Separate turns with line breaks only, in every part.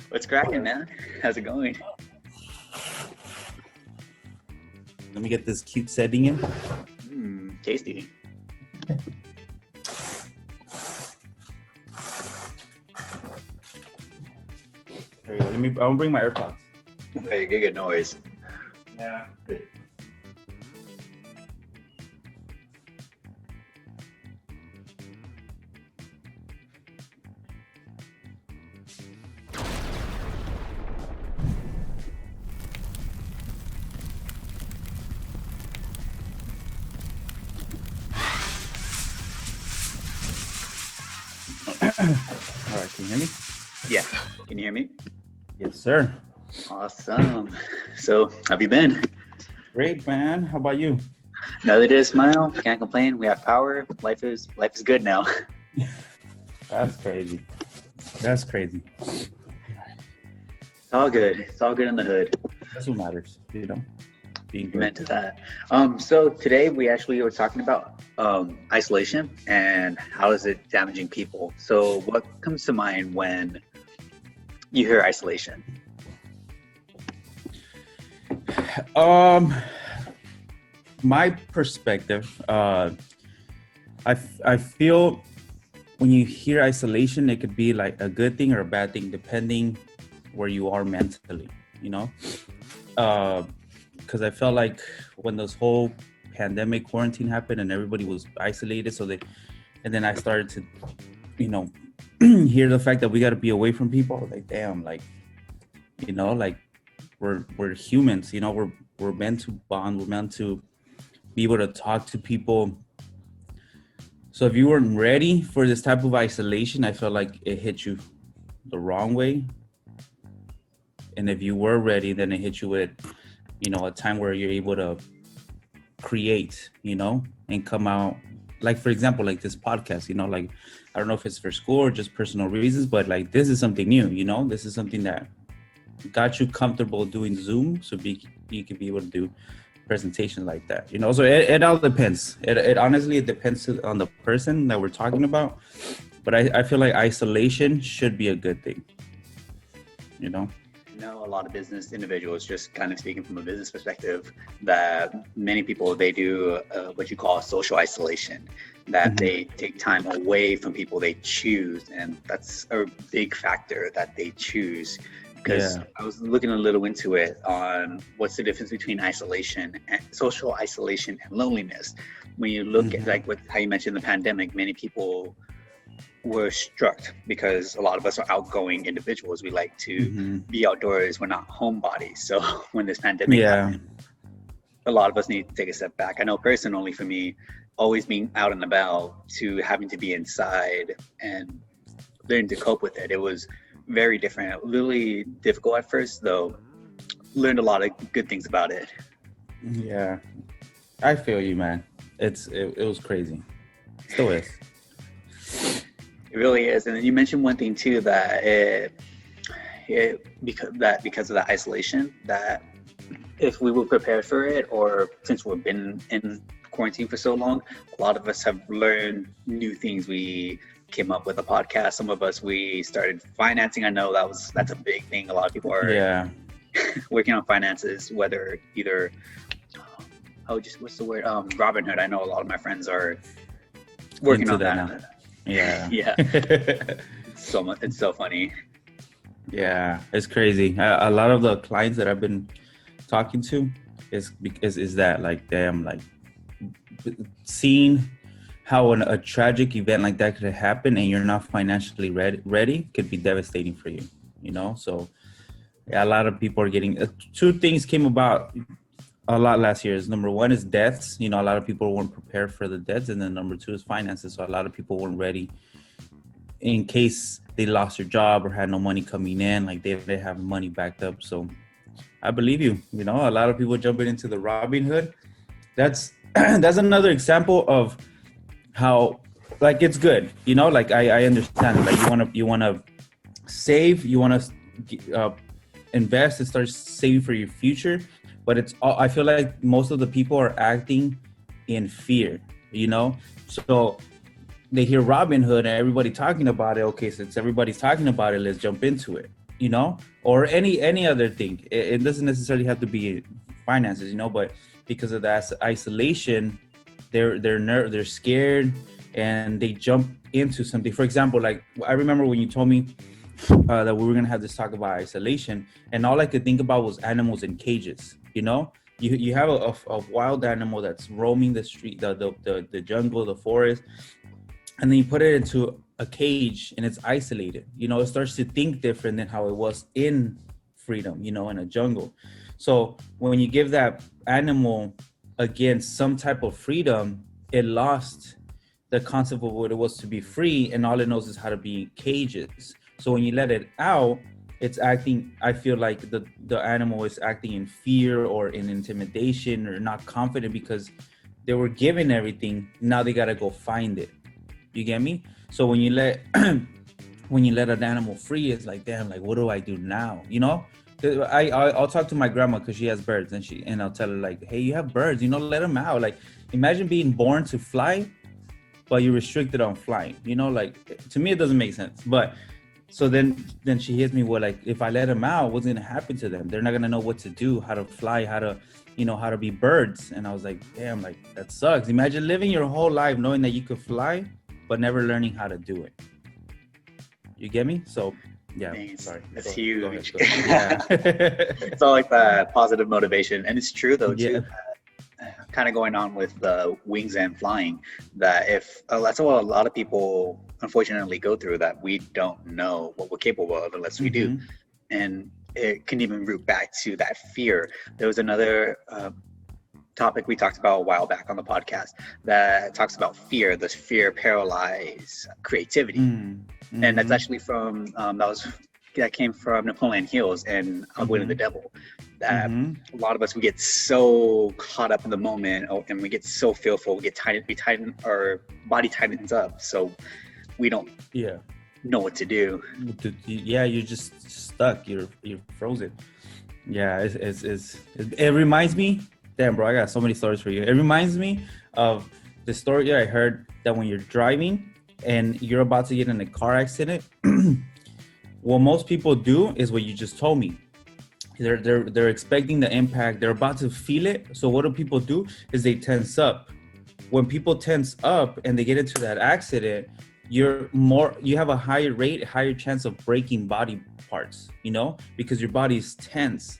What's cracking, man? How's it going?
Let me get this cute setting in.
Tasty.
There you go. I'll bring my AirPods.
Hey, good noise.
Yeah. All right, can you hear me?
Yeah. Can you hear me?
Yes, sir.
Awesome. So, how have you been?
Great, man. How about you?
Another day to smile. Can't complain. We have power. Life is good now.
That's crazy. That's crazy.
It's all good. It's all good in the hood.
That's what matters, being good.
Meant to that. So today we actually were talking about isolation and how is it damaging people. So what comes to mind when you hear isolation?
My perspective, I feel when you hear isolation, it could be like a good thing or a bad thing, depending where you are mentally, because I felt like when this whole pandemic quarantine happened and everybody was isolated, and then I started to, hear the fact that we got to be away from people. I was like, damn, like we're humans, we're meant to bond, we're meant to be able to talk to people. So if you weren't ready for this type of isolation, I felt like it hit you the wrong way. And if you were ready, then it hit you with, a time where you're able to create, and come out. Like, for example, like this podcast, like, I don't know if it's for school or just personal reasons, but like, this is something new, this is something that got you comfortable doing Zoom. So you can be able to do presentations like that, so it all depends. It honestly, it depends on the person that we're talking about. But I feel like isolation should be a good thing,
A lot of business individuals, just kind of speaking from a business perspective, that many people, they do what you call social isolation, that they take time away from people they choose. And that's a big factor, that they choose. Because I was looking a little into it on what's the difference between isolation and social isolation and loneliness. When you look at like with how you mentioned the pandemic, many people were struck because a lot of us are outgoing individuals. We like to be outdoors. We're not homebodies. So when this pandemic happened, a lot of us need to take a step back. I know personally for me, always being out and about to having to be inside and learning to cope with it. It was very different, really difficult at first, though. Learned a lot of good things about it.
Yeah, I feel you, man. It was crazy. Still is.
It really is. And then you mentioned one thing too, that because of that isolation, that if we were prepared for it, or since we've been in quarantine for so long, a lot of us have learned new things. We came up with a podcast. Some of us, we started financing. I know that's a big thing. A lot of people are working on finances, whether either what's the word? Robinhood. I know a lot of my friends are working on that now.
Yeah.
It's so funny.
Yeah, it's crazy. A lot of the clients that I've been talking to is that, like, damn, like, seeing how a tragic event like that could happen and you're not financially ready could be devastating for you, So a lot of people are getting two things came about a lot last year. Is number one is deaths. A lot of people weren't prepared for the deaths, and then number two is finances. So a lot of people weren't ready in case they lost their job or had no money coming in, like they have money backed up. So I believe you. A lot of people jumping into the Robinhood. That's another example of how, like, it's good. Like, I understand it. Like, you want to save, you want to invest and start saving for your future. But it's all, I feel like most of the people are acting in fear, So they hear Robin Hood and everybody talking about it. Okay, since everybody's talking about it, let's jump into it, you know, or any other thing. It doesn't necessarily have to be finances, you know, but because of that isolation, they're scared and they jump into something. For example, like I remember when you told me that we were gonna have this talk about isolation, and all I could think about was animals in cages. You know, you have a wild animal that's roaming the street, the jungle, the forest, and then you put it into a cage and it's isolated. You know, it starts to think different than how it was in freedom, you know, in a jungle. So when you give that animal again some type of freedom, it lost the concept of what it was to be free, and all it knows is how to be in cages. So when you let it out, it's acting, I feel like the animal is acting in fear or in intimidation or not confident because they were given everything. Now they got to go find it. You get me? So when you let an animal free, it's like, damn, like, what do I do now? You know, I'll talk to my grandma because she has birds, and I'll tell her like, hey, you have birds, you know, let them out. Like, imagine being born to fly, but you're restricted on flying. You know, like, to me, it doesn't make sense. But so then she hits me with like, if I let them out, what's gonna happen to them? They're not gonna know what to do, how to fly, how to be birds. And I was like, damn, like, that sucks. Imagine living your whole life knowing that you could fly, but never learning how to do it. You get me? So yeah, sorry.
That's huge.
Go ahead. Yeah.
It's all like that positive motivation. And it's true though, too. Kind of going on with the wings and flying, that that's what a lot of people unfortunately go through, that we don't know what we're capable of unless we do. And it can even root back to that fear. There was another topic we talked about a while back on the podcast that talks about fear, this fear paralyze creativity. And that's actually from that came from Napoleon Hill's and Outwitting the Devil. That a lot of us, we get so caught up in the moment, and we get so fearful, our body tightens up, so we don't know what to do.
Yeah, you're just stuck. You're frozen. Yeah, it reminds me. Damn, bro, I got so many stories for you. It reminds me of the story I heard that when you're driving and you're about to get in a car accident, what most people do is what you just told me. They're expecting the impact. They're about to feel it. So what do people do is they tense up. When people tense up and they get into that accident, you have a higher chance of breaking body parts, you know, because your body is tense,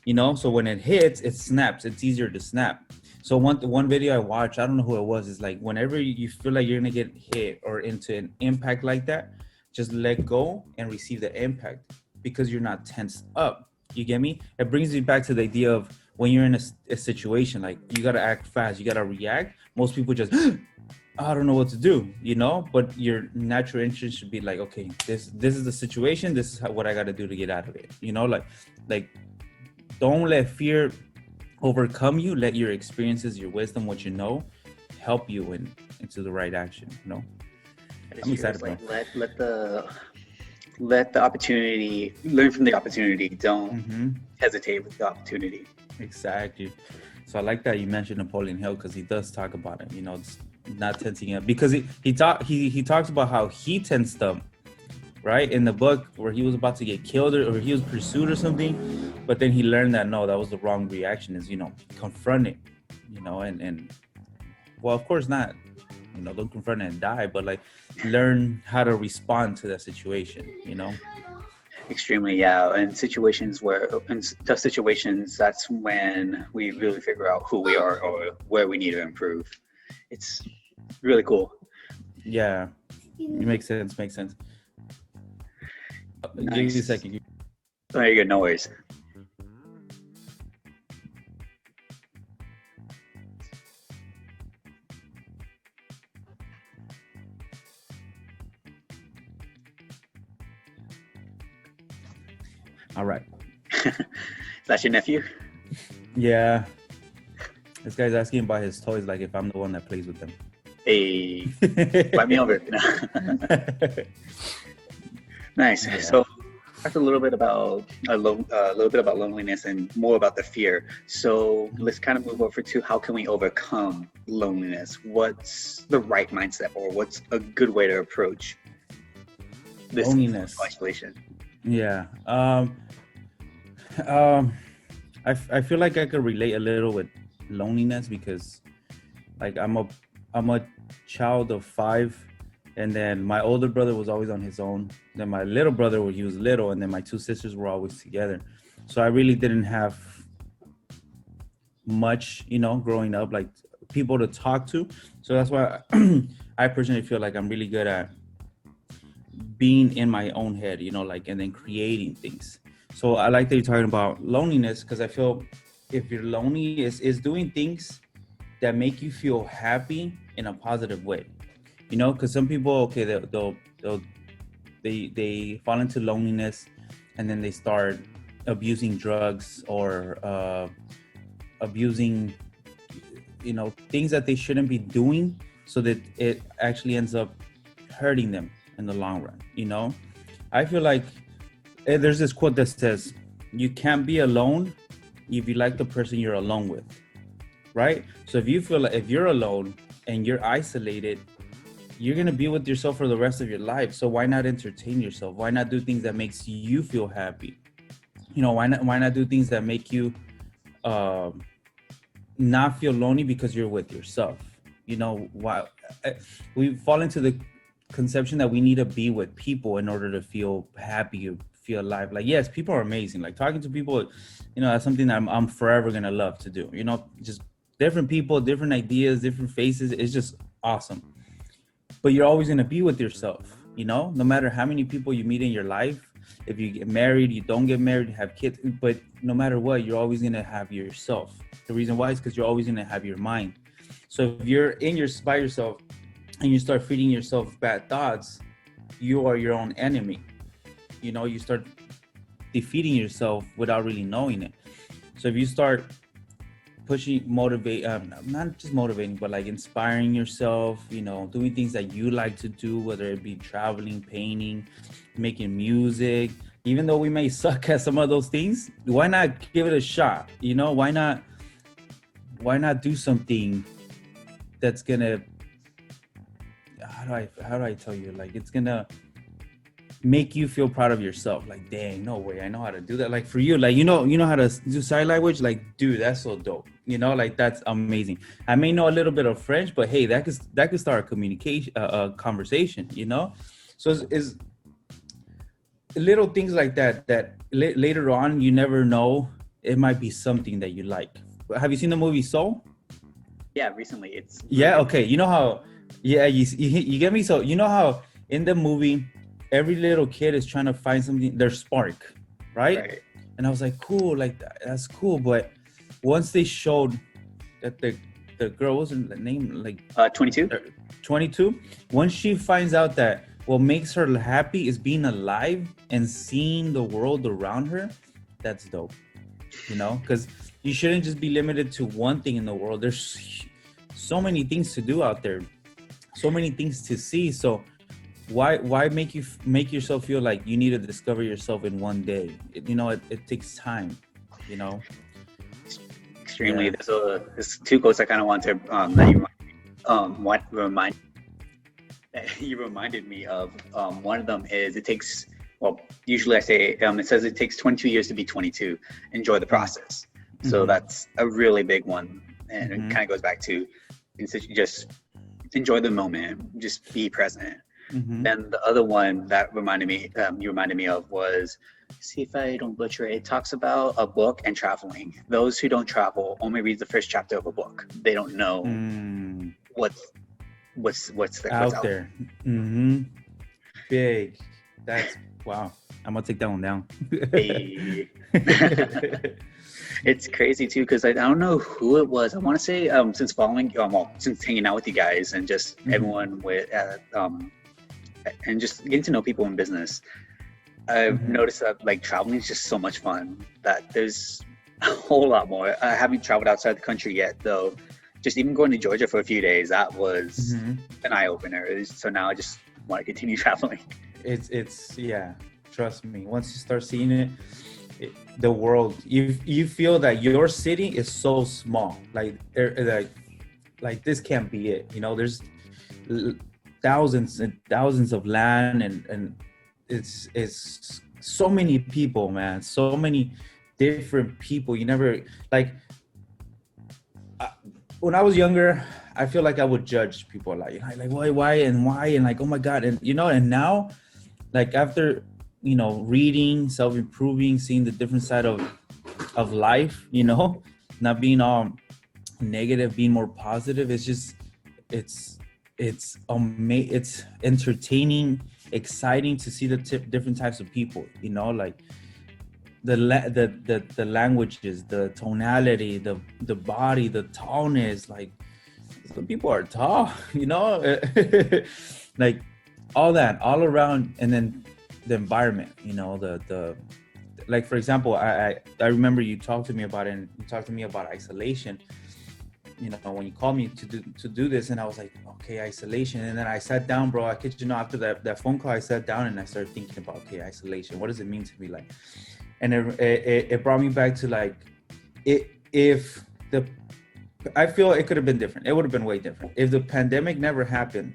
you know. So when it hits, it snaps. It's easier to snap. So one video I watched, I don't know who it was, is like, whenever you feel like you're gonna get hit or into an impact like that, just let go and receive the impact because you're not tensed up. You get me? It brings me back to the idea of when you're in a situation, like, you got to act fast, you got to react. Most people just, I don't know what to do, you know, but your natural instinct should be like, okay, this is the situation. This is what I got to do to get out of it. You know, like don't let fear overcome you. Let your experiences, your wisdom, what you know, help you into the right action, you know? I'm excited, bro.
Let the opportunity, learn from the opportunity. Don't hesitate with the opportunity.
Exactly. So I like that you mentioned Napoleon Hill, because he does talk about it, you know, it's not tensing up, because he talks about how he tensed up, right, in the book, where he was about to get killed or he was pursued or something, but then he learned that no, that was the wrong reaction, is, you know, confront it, you know, and well, of course not, you know, don't confront it and die, but like, learn how to respond to that situation, you know.
Extremely, yeah. And in tough situations, that's when we really figure out who we are or where we need to improve. It's really cool.
Yeah, it makes sense.
Nice.
Give me a second.
Oh, you're good, no worries.
All right.
Is that your nephew?
Yeah. This guy's asking about his toys, like if I'm the one that plays with them.
Hey, invite me over. Nice. Yeah. So talked a little bit about loneliness and more about the fear. So let's kind of move over to how can we overcome loneliness? What's the right mindset, or what's a good way to approach this
Loneliness.
isolation?
Yeah. I feel like I could relate a little with loneliness because, like, I'm a child of 5. And then my older brother was always on his own. Then my little brother, when he was little, and then my 2 sisters were always together. So I really didn't have much, growing up, like people to talk to. So that's why I personally feel like I'm really good at being in my own head, and then creating things. So I like that you're talking about loneliness, because I feel if you're lonely, is doing things that make you feel happy in a positive way. Because some people, okay, they fall into loneliness, and then they start abusing drugs or abusing, things that they shouldn't be doing, so that it actually ends up hurting them in the long run. I feel like there's this quote that says, you can't be alone if you like the person you're alone with, right? So if you feel like if you're alone and you're isolated, you're going to be with yourself for the rest of your life. So why not entertain yourself? Why not do things that makes you feel happy? Why not do things that make you not feel lonely because you're with yourself? Why we fall into the conception that we need to be with people in order to feel happy or feel alive. Like, yes, people are amazing. Like, talking to people, that's something that I'm forever going to love to do. Just different people, different ideas, different faces. It's just awesome. But you're always going to be with yourself, no matter how many people you meet in your life. If you get married, you don't get married, you have kids, but no matter what, you're always going to have yourself. The reason why is because you're always going to have your mind. So if you're by yourself and you start feeding yourself bad thoughts, you are your own enemy. You start defeating yourself without really knowing it. So if you start not just motivating, but like inspiring yourself, doing things that you like to do, whether it be traveling, painting, making music, even though we may suck at some of those things, why not give it a shot? Why not do something that's gonna, how do I tell you, like, it's gonna make you feel proud of yourself. Like, dang, no way, I know how to do that. Like, for you, like, you know how to do sign language. Like, dude, that's so dope. Like, that's amazing. I may know a little bit of French, but hey, that could start a communication, a conversation. So it's little things like that later on, you never know, it might be something that you like. Have you seen the movie Soul?
Yeah, recently. It's
yeah, okay. You know how, yeah, you get me. So how in the movie, every little kid is trying to find something, their spark, right? And I was like, cool, like, that's cool. But once they showed that the girl, wasn't the name, like 22, once she finds out that what makes her happy is being alive and seeing the world around her, that's dope. Because you shouldn't just be limited to one thing in the world. There's so many things to do out there, so many things to see. So why make yourself feel like you need to discover yourself in one day? It takes time.
Extremely.
Yeah.
There's 2 quotes I kind of want to you reminded me of. One of them is, usually I say, it says it takes 22 years to be 22. Enjoy the process. Mm-hmm. So that's a really big one, and it kind of goes back to just enjoy the moment, just be present. Mm-hmm. Then the other one that you reminded me of was, see if I don't butcher it, it talks about a book and traveling. Those who don't travel only read the first chapter of a book. They don't know what's
out there. Mm-hmm. Big. That's wow. I'm gonna take that one down.
It's crazy too, because I don't know who it was. I want to say since hanging out with you guys and just everyone with and just getting to know people in business, I've noticed that, like, traveling is just so much fun, that there's a whole lot more. I haven't traveled outside the country yet, though. Just even going to Georgia for a few days, that was an eye-opener. So now I just want to continue traveling.
It's yeah, Trust me. Once you start seeing it, the world, you feel that your city is so small. Like this can't be it. You know, there's thousands and thousands of land, and it's so many people, man. So many different people. You never like. When I was younger, I feel like I would judge people like why and like, oh my God. And, you know, and now, like after, you know, reading, self-improving, seeing the different side of life, you know, not being all negative, being more positive. It's just, it's entertaining, exciting to see the different types of people, you know, like the languages, the tonality, the body, the tallness. Like some people are tall, you know, like all that all around. And then the environment, you know, the like, for example, I remember you talked to me about it, and you talked to me about isolation, you know, when you called me to do this. And I was like, okay, isolation. And then I sat down, bro. I kid you not, after that phone call, I sat down and I started thinking about, okay, isolation, what does it mean to me? Like, and it brought me back to like, I feel it could have been different. It would have been way different. If the pandemic never happened,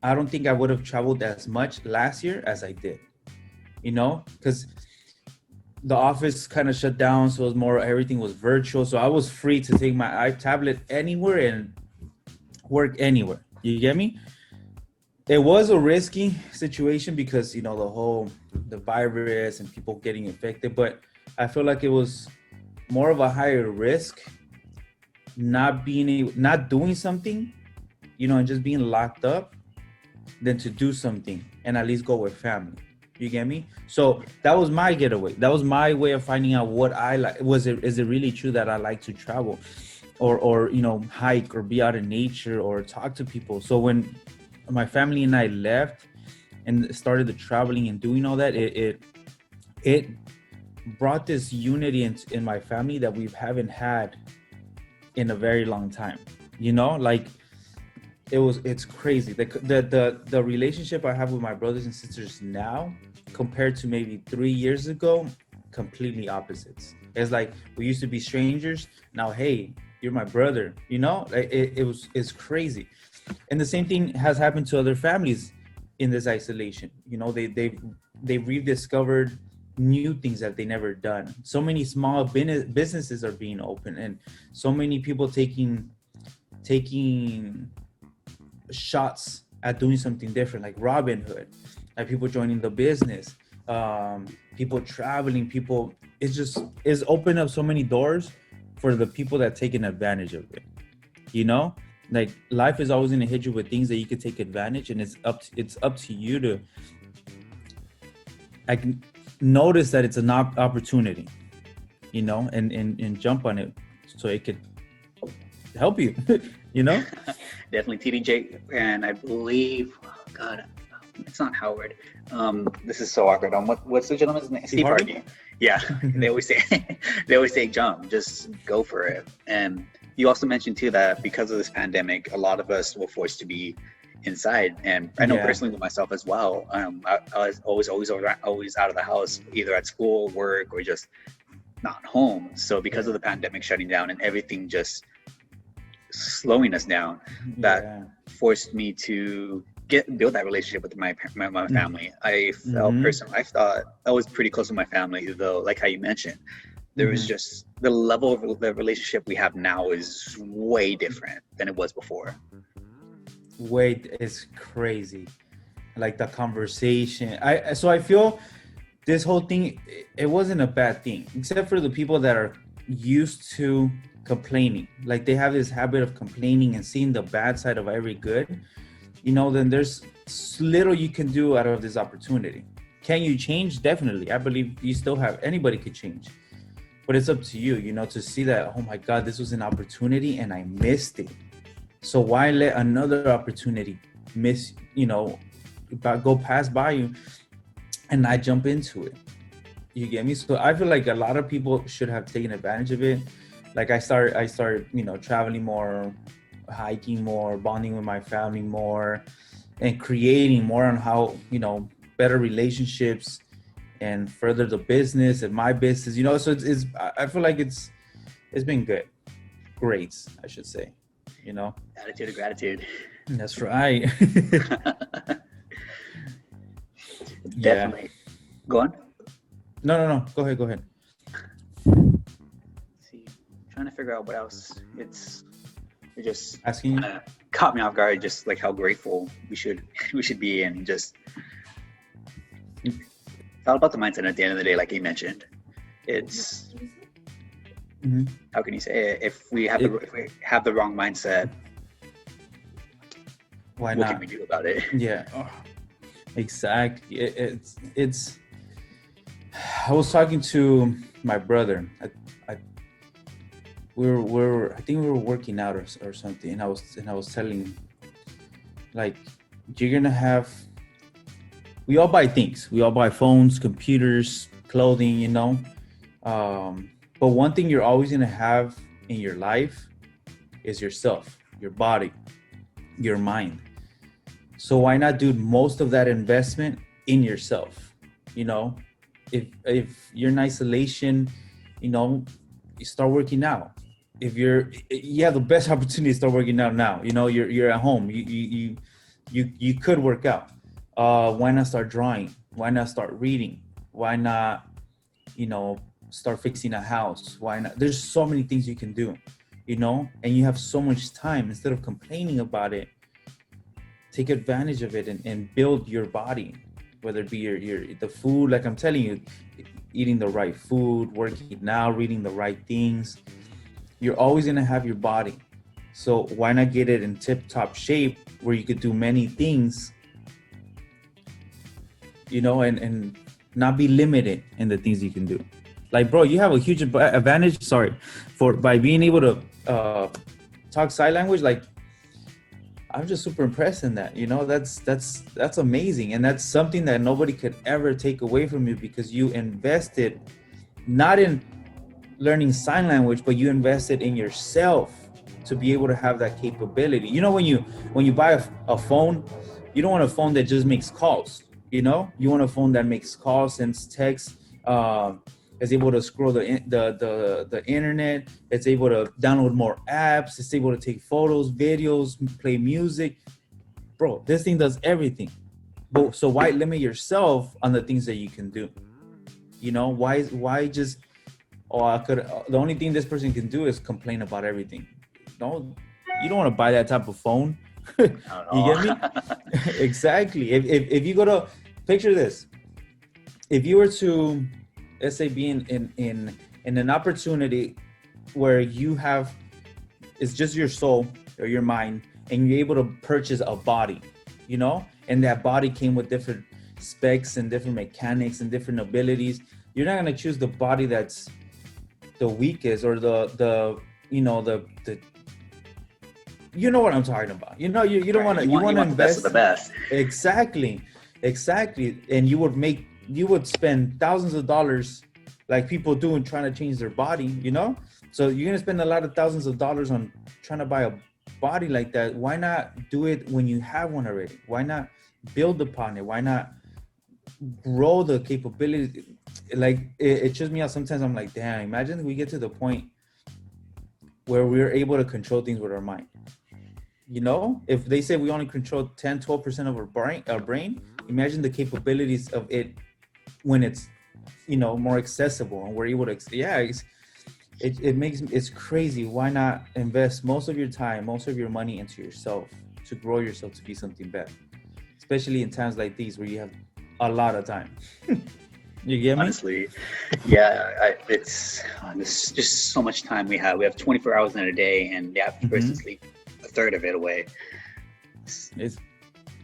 I don't think I would have traveled as much last year as I did, you know, because the office kind of shut down. So it was more, everything was virtual. So I was free to take my tablet anywhere and work anywhere. You get me? It was a risky situation because, you know, the virus and people getting infected, but I feel like it was more of a higher risk not doing something, you know, and just being locked up than to do something and at least go with family. You get me? So that was my getaway. That was my way of finding out what I like. Is it really true that I like to travel or, you know, hike or be out in nature or talk to people? So when my family and I left and started the traveling and doing all that, it brought this unity in my family that we haven't had in a very long time. You know, like it's crazy. The relationship I have with my brothers and sisters now compared to maybe 3 years ago, completely opposites. It's like we used to be strangers. Now, hey, you're my brother. You know, it's crazy. And the same thing has happened to other families in this isolation. You know, they've rediscovered new things that they never done. So many small businesses are being opened, and so many people taking shots at doing something different, like Robin Hood, like people joining the business, people traveling, it's opened up so many doors for the people that taken advantage of it. You know, like life is always going to hit you with things that you could take advantage, and it's up to you to notice that it's an opportunity, you know, and jump on it so it could help you. You know.
Definitely TDJ, and I believe, oh God, it's not Howard. This is so awkward. What's the gentleman's name? Steve Harvey. Yeah, they always say jump, just go for it. And you also mentioned too that because of this pandemic, a lot of us were forced to be inside. And I know personally with myself as well. I was always out of the house, either at school, work, or just not home. So because of the pandemic shutting down and everything just slowing us down, that forced me to build that relationship with my family. I felt personally, I thought I was pretty close with my family, though, like how you mentioned, there was just the level of the relationship we have now is way different than it was before.
It's crazy. Like the conversation. So I feel this whole thing, it wasn't a bad thing, except for the people that are used to complaining. Like they have this habit of complaining and seeing the bad side of every good, you know. Then there's little you can do out of this opportunity. Can you change? Definitely. I believe you still have, anybody could change, but it's up to you, you know, to see that, oh my God, this was an opportunity and I missed it. So why let another opportunity go past by you and not jump into it? You get me? So I feel like a lot of people should have taken advantage of it. Like I started, you know, traveling more, hiking more, bonding with my family more, and creating more on how, you know, better relationships and further the business and my business, you know. So it's I feel like it's been good. Great, I should say, you know.
Attitude of gratitude.
That's right. Yeah.
Definitely. Go on.
No. Go ahead.
See, trying to figure out what else. It just
Asking you.
kind of caught me off guard, just like how grateful we should be, and just it's all about the mindset at the end of the day, like you mentioned. It's how can you say it? If we have the wrong mindset,
Why
what
not?
can we do about it?
Yeah. Oh, exactly. It's. I was talking to my brother. I think we were working out or something, and I was telling him, like, you're gonna have. We all buy things. We all buy phones, computers, clothing, you know. But one thing you're always gonna have in your life is yourself, your body, your mind. So why not do most of that investment in yourself? You know, if you're in isolation, you know, you start working out. If you have the best opportunity to start working out now. You know, you're at home. You could work out. Why not start drawing? Why not start reading? Why not, you know, start fixing a house? Why not? There's so many things you can do, you know, and you have so much time. Instead of complaining about it, take advantage of it and build your body, whether it be the food, like I'm telling you, eating the right food, working out, reading the right things. You're always going to have your body. So why not get it in tip-top shape where you could do many things, you know, and not be limited in the things you can do. Like, bro, you have a huge advantage, by being able to talk sign language. Like, I'm just super impressed in that, you know. That's amazing. And that's something that nobody could ever take away from you, because you invested not in learning sign language, but you invested in yourself to be able to have that capability. You know, when you buy a phone, you don't want a phone that just makes calls, you know. You want a phone that makes calls, sends texts, is able to scroll the internet, it's able to download more apps, it's able to take photos, videos, play music. Bro, this thing does everything. But so why limit yourself on the things that you can do? You know, why just, the only thing this person can do is complain about everything. No, you don't want to buy that type of phone. You get me? Exactly. If you go to, picture this, if you were to, let's say, be in an opportunity where you have, it's just your soul or your mind, and you're able to purchase a body, you know, and that body came with different specs and different mechanics and different abilities. You're not going to choose the body that's the weakest or the you know, the you know what I'm talking about. You know, you don't want to, you want to invest
the best.
Exactly. And you would spend thousands of dollars, like people do, in trying to change their body, you know? So you're going to spend a lot of thousands of dollars on trying to buy a body like that. Why not do it when you have one already? Why not build upon it? Why not grow the capability? Like, it trips me out sometimes. I'm like, damn, imagine we get to the point where we're able to control things with our mind. You know, if they say we only control 10-12% of our brain, imagine the capabilities of it when it's, you know, more accessible, and we're able to, it's crazy. Why not invest most of your time, most of your money into yourself, to grow yourself to be something better, especially in times like these where you have a lot of time. You get me?
Honestly, yeah, it's there's just so much time we have. We have 24 hours in a day, and the average person sleep a third of it away.
It's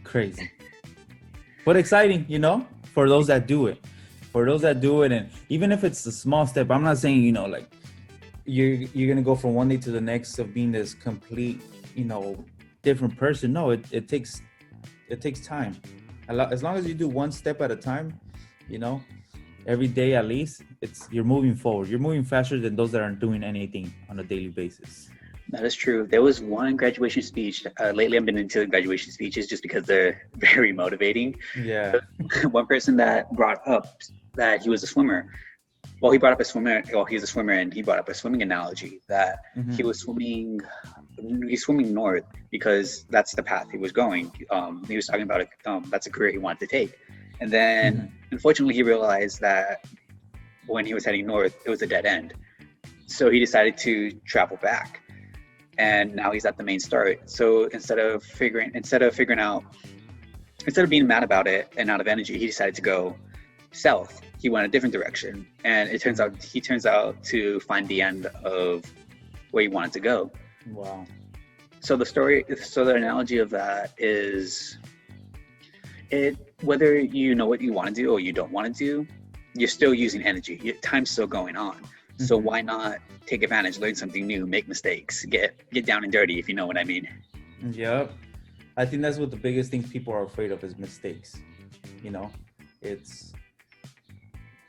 crazy, but exciting, you know, for those that do it. And even if it's a small step, I'm not saying, you know, like you're gonna go from one day to the next of being this complete, you know, different person. No, it takes time. As long as you do one step at a time, you know, every day at least, you're moving forward. You're moving faster than those that aren't doing anything on a daily basis.
That is true. There was one graduation speech. Lately, I've been into graduation speeches just because they're very motivating.
Yeah.
One person that brought up that he was a swimmer. Well, he brought up a swimmer. Well, he's a swimmer, and he brought up a swimming analogy that he was swimming. He's swimming north because that's the path he was going. He was talking about it. That's a career he wanted to take, and then unfortunately, he realized that when he was heading north, it was a dead end. So he decided to travel back, and now he's at the main start. So instead of being mad about it and out of energy, he decided to go south. He went a different direction, and it turns out to find the end of where he wanted to go.
Wow.
So the analogy of that is, whether you know what you want to do or you don't want to do, you're still using energy. Time's still going on. So why not take advantage, learn something new, make mistakes, get down and dirty, if you know what I mean.
Yep. I think that's what the biggest thing people are afraid of is mistakes. It's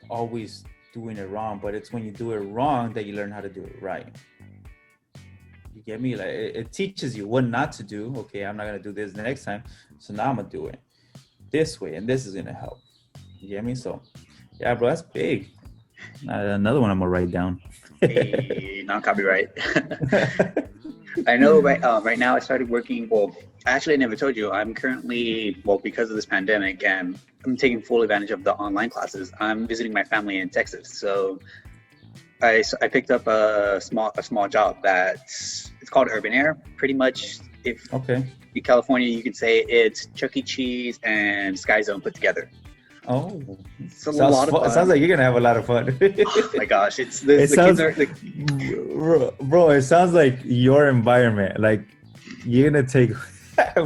always doing it wrong, but it's when you do it wrong that you learn how to do it right. You get me? Like it teaches you what not to do. Okay, I'm not gonna do this the next time, so now I'm gonna do it this way, and this is gonna help. You get me? So yeah, bro, that's big. Another one I'm gonna write down.
Hey, non-copyright. I know right now I started working. Well, actually I never told you, I'm currently, because of this pandemic, and I'm taking full advantage of the online classes. I'm visiting my family in Texas. So I picked up a small job it's called Urban Air. Pretty much, if in California, you could say it's Chuck E. Cheese and Sky Zone put together.
Oh,
it's a lot of fun.
It sounds like you're gonna have a lot of fun.
Oh my gosh, the
sounds,
kids are
bro. It sounds like your environment. Like you're gonna take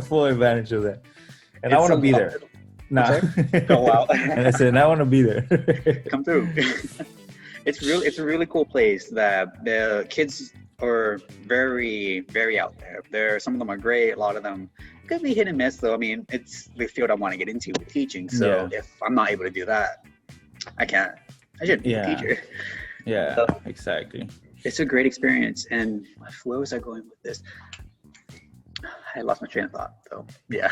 full advantage of that. And I want to be there. Nah.
Go out.
And I said, I want to be there.
Come through. It's a really cool place that the kids are very, very out there. Some of them are great. A lot of them could be hit and miss, though. I mean, it's the field I want to get into with teaching. So if I'm not able to do that, I shouldn't be a teacher.
Yeah,
so,
exactly.
It's a great experience. And where was I going with this? I lost my train of thought. So yeah.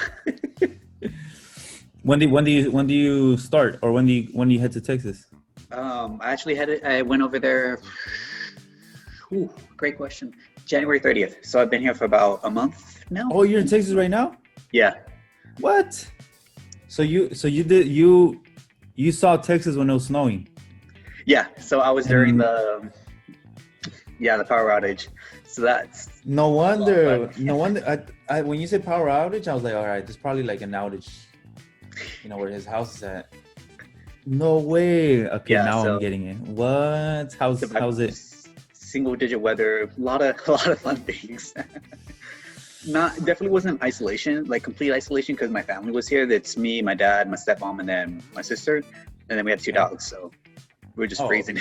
When do you start, or when do you head to Texas?
I went over there. Great question. January 30th. So I've been here for about a month now.
Oh, you're in Texas right now?
Yeah.
What? So you saw Texas when it was snowing?
Yeah. So I was during the power outage. So that's
no wonder. I when you said power outage, I was like, all right, there's probably like an outage, where his house is at. No way. Okay, now I'm getting it. What? How's it?
Single digit weather, a lot of fun things. Definitely wasn't isolation, like complete isolation, because my family was here. That's me, my dad, my stepmom, and then my sister, and then we had 2 dogs. So we were just freezing.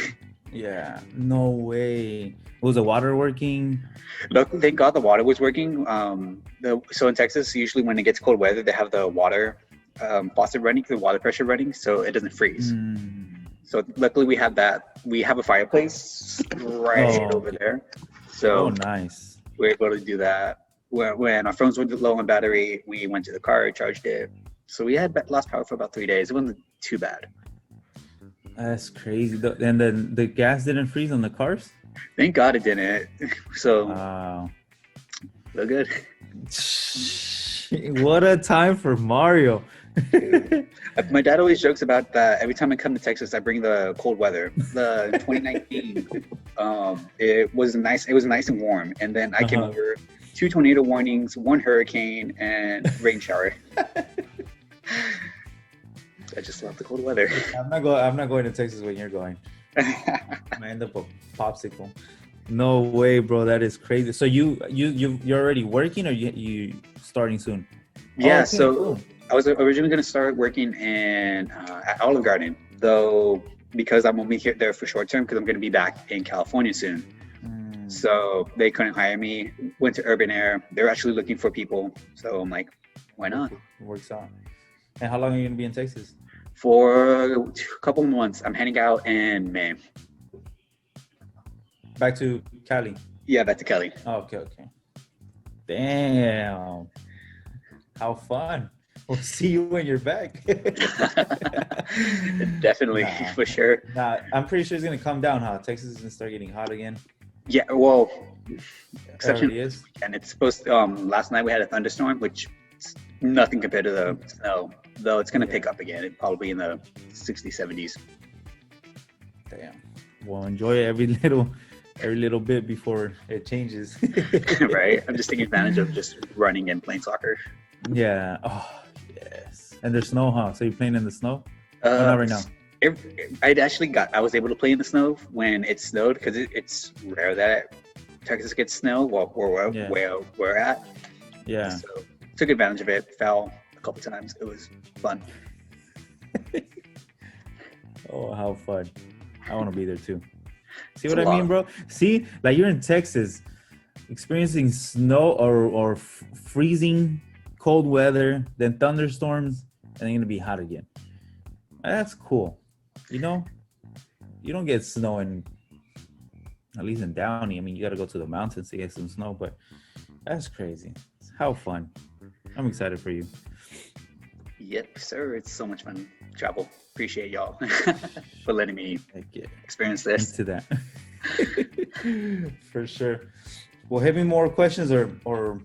Yeah. No way. Was the water working?
Look, thank God the water was working. So in Texas, usually when it gets cold weather, they have the water faucet running, the water pressure running, so it doesn't freeze. So luckily we have that. We have a fireplace right over there. So
nice.
We're able to do that. When our phones were low on battery, we went to the car, charged it. So we had lost power for about 3 days. It wasn't too bad.
That's crazy. And then the gas didn't freeze on the cars?
Thank God it didn't. So
wow.
Look good.
What a time for Mario.
My dad always jokes about that. Every time I come to Texas, I bring the cold weather. The 2019, it was nice and warm, and then I came over 2 tornado warnings, 1 hurricane, and rain shower. I just love the cold weather.
I'm not going to Texas when you're going. I end up a popsicle. No way, bro. That is crazy. So you're already working, or you starting soon?
Yeah. Cool. I was originally going to start working at Olive Garden, though, because I'm only there for short term, because I'm going to be back in California soon. So they couldn't hire me. Went to Urban Air. They're actually looking for people. So I'm like, why not?
It works out. And how long are you going to be in Texas?
For a couple of months. I'm heading out in May.
Back to Cali?
Yeah, back to Kelly.
Oh, okay. Damn. How fun. We'll see you when you're back.
Definitely,
Nah,
for sure.
nah, I'm pretty sure it's gonna come down, huh? Texas is gonna start getting hot again.
Yeah, well,
It
exception
already is.
and it's supposed to, last night we had a thunderstorm, which is nothing compared to the snow, though it's going to pick up again. It probably in the 60s, 70s.
Damn. Well, enjoy every little bit before it changes.
Right? I'm just taking advantage of just running and playing soccer.
Yeah. Oh, yes. And there's snow, huh? So you're playing in the snow? Oh, not right now.
I was able to play in the snow when it snowed because it's rare that Texas gets snow. Well, where we're at.
Yeah.
So took advantage of it. Fell a couple times. It was fun.
Oh, how fun. I want to be there too. See what I mean, bro? See, like you're in Texas experiencing snow or freezing cold weather, then thunderstorms, and then gonna be hot again. That's cool. You know, you don't get snow in, at least in Downey. I mean, you got to go to the mountains to get some snow, but that's crazy. How fun. I'm excited for you.
Yep, sir. It's so much fun to travel. Appreciate y'all for letting me experience this.
Into that. For sure. Well, have any more questions or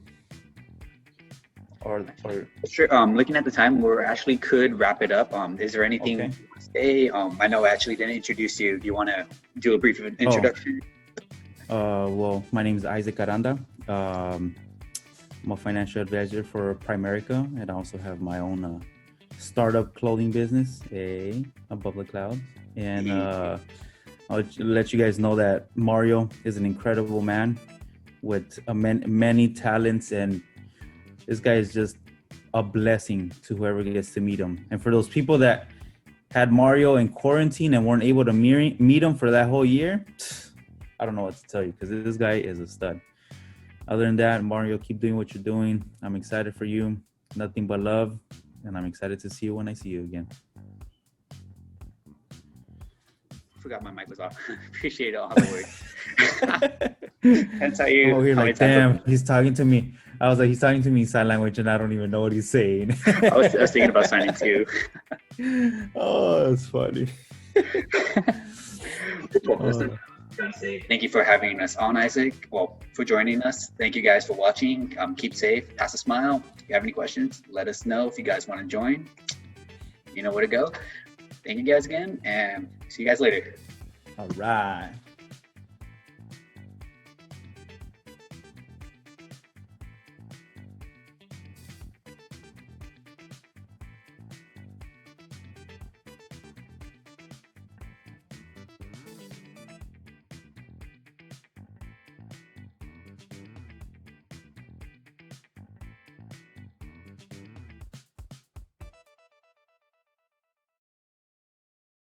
Sure. Looking at the time, we actually could wrap it up. Is there anything you want to say? I know I actually didn't introduce you. Do you want to do a brief introduction?
Well, my name is Isaac Aranda. I'm a financial advisor for Primerica, and I also have my own startup clothing business, Above the Clouds. And I'll let you guys know that Mario is an incredible man with many talents, and this guy is just a blessing to whoever gets to meet him. And for those people that had Mario in quarantine and weren't able to meet him for that whole year, I don't know what to tell you, because this guy is a stud. Other than that, Mario, keep doing what you're doing. I'm excited for you. Nothing but love. And I'm excited to see you when I see you again.
Forgot my mic was off. Appreciate all the words. That's how you.
Oh, you're like, damn, he's talking to me. I was like, he's talking to me in sign language, and I don't even know what he's saying.
I was thinking about signing too.
Oh, that's funny.
Thank you for having us on, Isaac. Well, for joining us. Thank you guys for watching. Keep safe. Pass a smile. If you have any questions, let us know. If you guys want to join, you know where to go. Thank you guys again, and see you guys later.
All right.